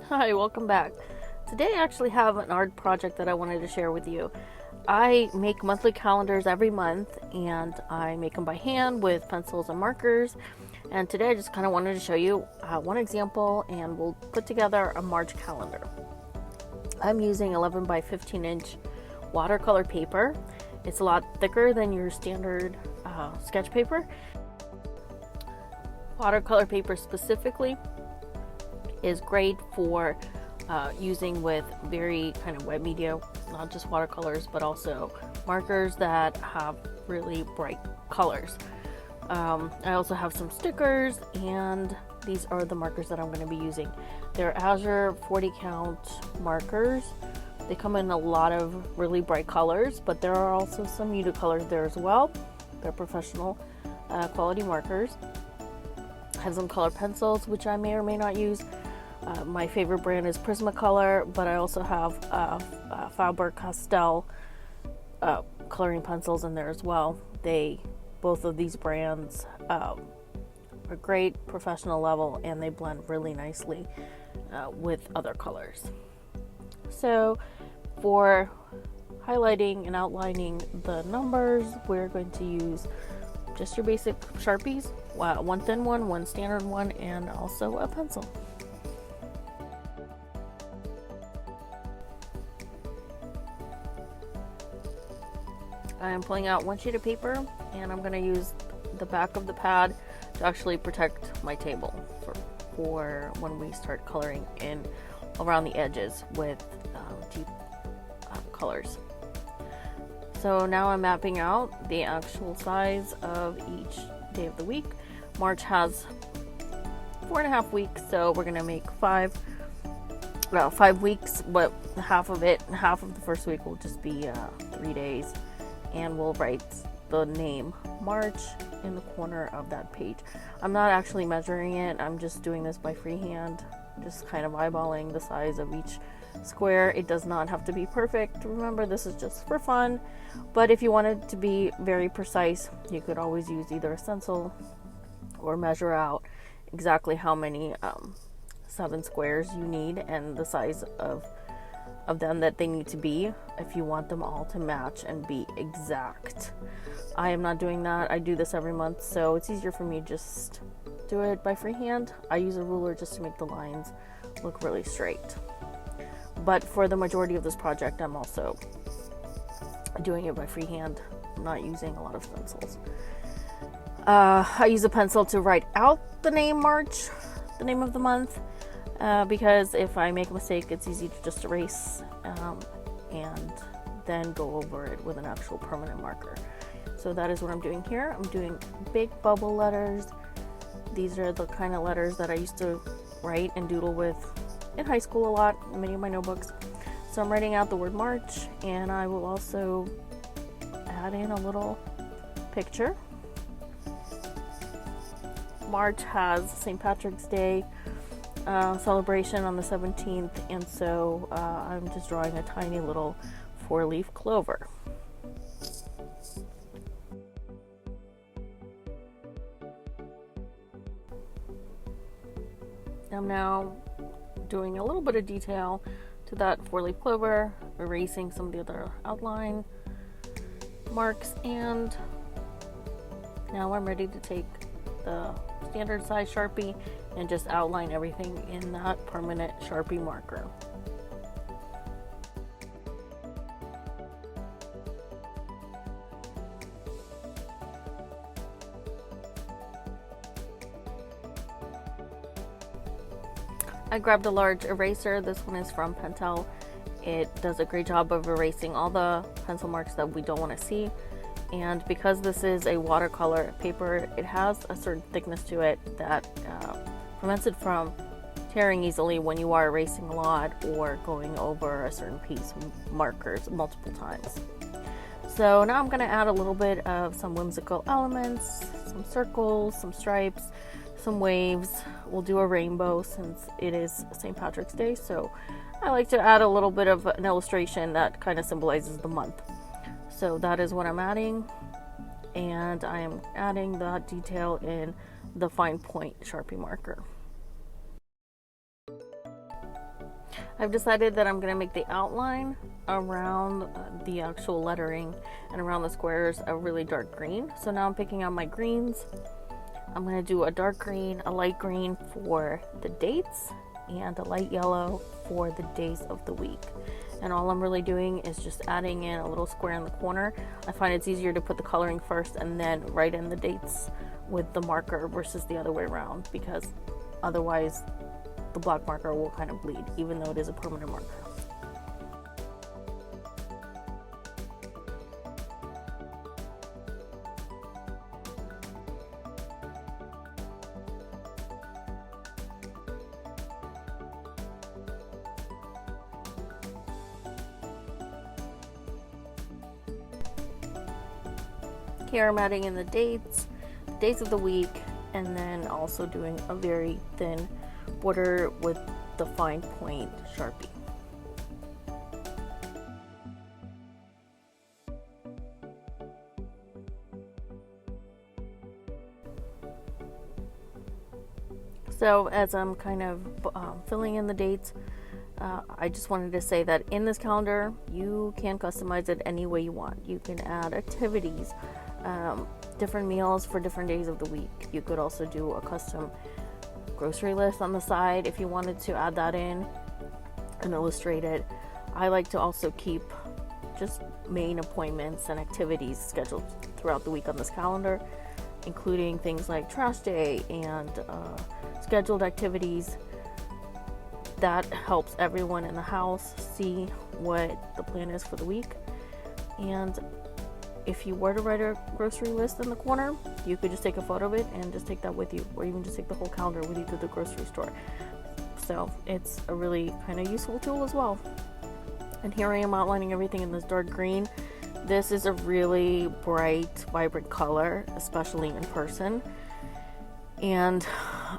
Hi, welcome back. Today I actually have an art project that I wanted to share with you. I make monthly calendars every month and I make them by hand with pencils and markers. And today I just kind of wanted to show you one example and we'll put together a March calendar. I'm using 11 by 15 inch watercolor paper. It's a lot thicker than your standard sketch paper. Watercolor paper specifically is great for using with very kind of wet media, not just watercolors, but also markers that have really bright colors. I also have some stickers, and these are the markers that I'm going to be using. They're Azure 40 count markers. They come in a lot of really bright colors, but there are also some muted colors there as well. They're professional quality markers. I have some color pencils, which I may or may not use. My favorite brand is Prismacolor, but I also have Faber-Castell coloring pencils in there as well. Both of these brands are great professional level, and they blend really nicely with other colors. So for highlighting and outlining the numbers, we're going to use just your basic Sharpies, one thin one standard one, and also a pencil. I am pulling out one sheet of paper, and I'm going to use the back of the pad to actually protect my table for when we start coloring in around the edges with deep colors. So now I'm mapping out the actual size of each day of the week. March has 4.5 weeks, so we're going to make 5 weeks, but half of the first week will just be 3 days. And we'll write the name March in the corner of that page. I'm not actually measuring it, I'm just doing this by freehand, just kind of eyeballing the size of each square. It does not have to be perfect. Remember, this is just for fun, but if you wanted to be very precise, you could always use either a stencil or measure out exactly how many 7 squares you need and the size of them that they need to be if you want them all to match and be exact. I am not doing that. I do this every month, so it's easier for me to just do it by freehand. I use a ruler just to make the lines look really straight. But for the majority of this project, I'm also doing it by freehand. I'm not using a lot of stencils. I use a pencil to write out the name March, the name of the month. Because if I make a mistake, it's easy to just erase and then go over it with an actual permanent marker. So that is what I'm doing here. I'm doing big bubble letters. These are the kind of letters that I used to write and doodle with in high school a lot, in many of my notebooks. So I'm writing out the word March, and I will also add in a little picture. March has St. Patrick's Day celebration on the 17th, and so I'm just drawing a tiny little 4-leaf clover. I'm now doing a little bit of detail to that 4-leaf clover, erasing some of the other outline marks, and now I'm ready to take the standard size Sharpie and just outline everything in that permanent Sharpie marker. I grabbed a large eraser. This one is from Pentel. It does a great job of erasing all the pencil marks that we don't want to see. And because this is a watercolor paper, it has a certain thickness to it that prevents it from tearing easily when you are erasing a lot or going over a certain piece of markers multiple times. So now I'm going to add a little bit of some whimsical elements, some circles, some stripes, some waves. We'll do a rainbow since it is St. Patrick's Day, so I like to add a little bit of an illustration that kind of symbolizes the month. So that is what I'm adding, and I am adding that detail in the fine point Sharpie marker. I've decided that I'm going to make the outline around the actual lettering and around the squares a really dark green. So now I'm picking out my greens. I'm going to do a dark green, a light green for the dates, and a light yellow for the days of the week. And all I'm really doing is just adding in a little square in the corner. I find it's easier to put the coloring first and then write in the dates with the marker versus the other way around, because otherwise the black marker will kind of bleed, even though it is a permanent marker. Here I'm adding in the dates of the week, and then also doing a very thin border with the fine point Sharpie. So as I'm kind of filling in the dates, I just wanted to say that in this calendar, you can customize it any way you want. You can add activities, different meals for different days of the week. You could also do a custom grocery list on the side if you wanted to add that in and illustrate it. I like to also keep just main appointments and activities scheduled throughout the week on this calendar, including things like trash day and scheduled activities. That helps everyone in the house see what the plan is for the week. And if you were to write a grocery list in the corner, you could just take a photo of it and just take that with you, or even just take the whole calendar with you to the grocery store. So it's a really kind of useful tool as well. And here I am outlining everything in this dark green. This is a really bright, vibrant color, especially in person. And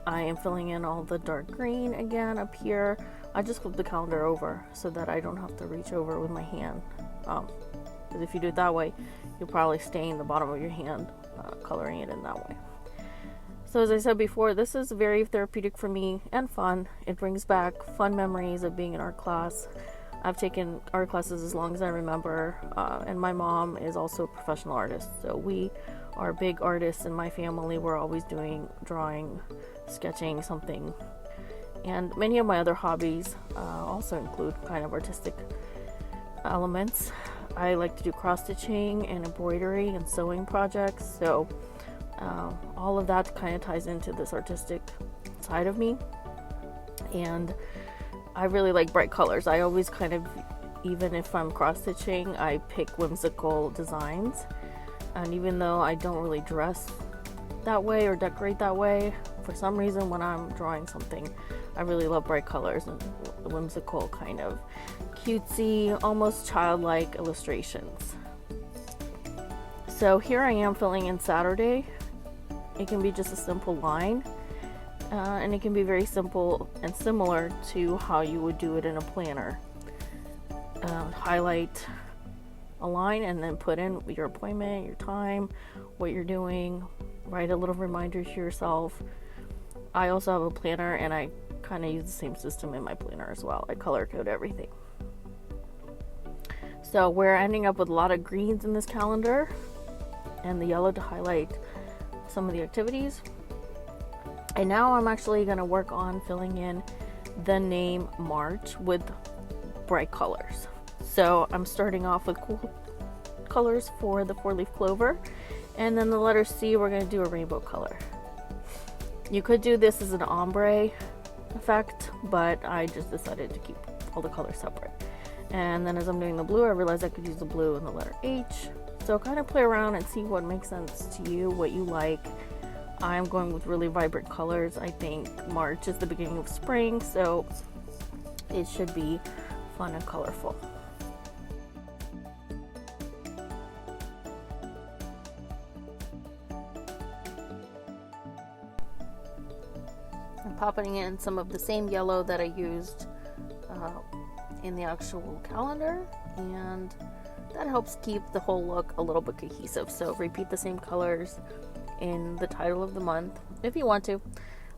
I am filling in all the dark green again up here. I just flip the calendar over so that I don't have to reach over with my hand. Because if you do it that way, you'll probably stain the bottom of your hand coloring it in that way. So as I said before, this is very therapeutic for me and fun. It brings back fun memories of being in art class. I've taken art classes as long as I remember, and my mom is also a professional artist. So we are big artists in my family. We're always doing drawing, sketching, something. And many of my other hobbies also include kind of artistic elements. I like to do cross-stitching and embroidery and sewing projects. So all of that kind of ties into this artistic side of me. And I really like bright colors. I always kind of, even if I'm cross-stitching, I pick whimsical designs. And even though I don't really dress that way or decorate that way, for some reason when I'm drawing something, I really love bright colors and whimsical, kind of cutesy, almost childlike illustrations. So here I am filling in Saturday. It can be just a simple line, and it can be very simple and similar to how you would do it in a planner. Highlight a line and then put in your appointment, your time, what you're doing. Write a little reminder to yourself. I also have a planner, and I kind of use the same system in my planner as well. I color code everything. So we're ending up with a lot of greens in this calendar and the yellow to highlight some of the activities. And now I'm actually going to work on filling in the name March with bright colors. So I'm starting off with cool colors for the 4-leaf clover, and then the letter C, we're going to do a rainbow color. You could do this as an ombre effect, but I just decided to keep all the colors separate. And then as I'm doing the blue, I realized I could use the blue and the letter H. So kind of play around and see what makes sense to you, what you like. I'm going with really vibrant colors. I think March is the beginning of spring, so it should be fun and colorful. I'm popping in some of the same yellow that I used in the actual calendar, and that helps keep the whole look a little bit cohesive. So repeat the same colors in the title of the month if you want to.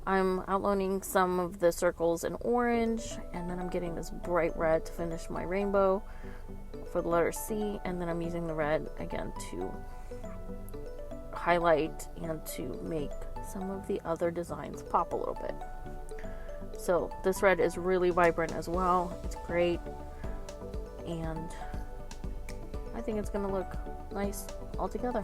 I'm outlining some of the circles in orange, and then I'm getting this bright red to finish my rainbow for the letter C, and then I'm using the red again to highlight and to make some of the other designs pop a little bit. So this red is really vibrant as well. It's great, and I think it's going to look nice all together.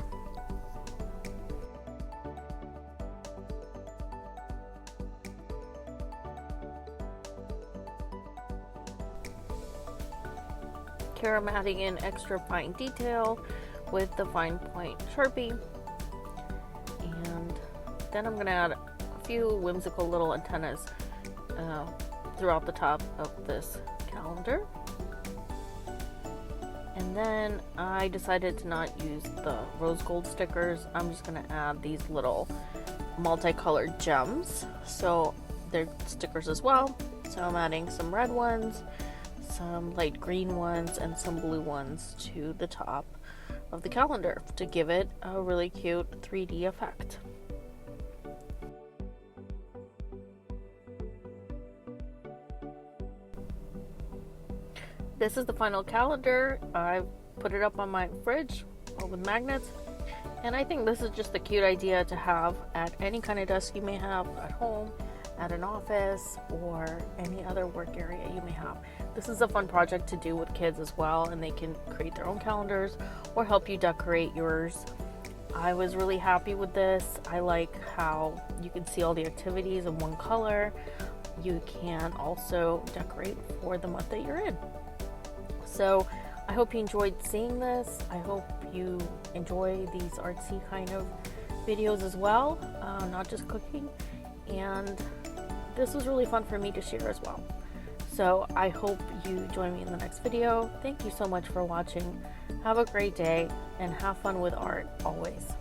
Here I'm adding in extra fine detail with the fine point Sharpie, and then I'm going to add a few whimsical little antennas throughout the top of this calendar. And then I decided to not use the rose gold stickers. I'm just going to add these little multicolored gems, so they're stickers as well. So I'm adding some red ones, some light green ones, and some blue ones to the top of the calendar to give it a really cute 3D effect. This is the final calendar. I've put it up on my fridge with magnets, and I think this is just a cute idea to have at any kind of desk you may have at home, at an office, or any other work area you may have. This is a fun project to do with kids as well, and they can create their own calendars or help you decorate yours. I was really happy with this. I like how you can see all the activities in one color. You can also decorate for the month that you're in. So I hope you enjoyed seeing this. I hope you enjoy these artsy kind of videos as well, not just cooking. And this was really fun for me to share as well. So I hope you join me in the next video. Thank you so much for watching. Have a great day and have fun with art always.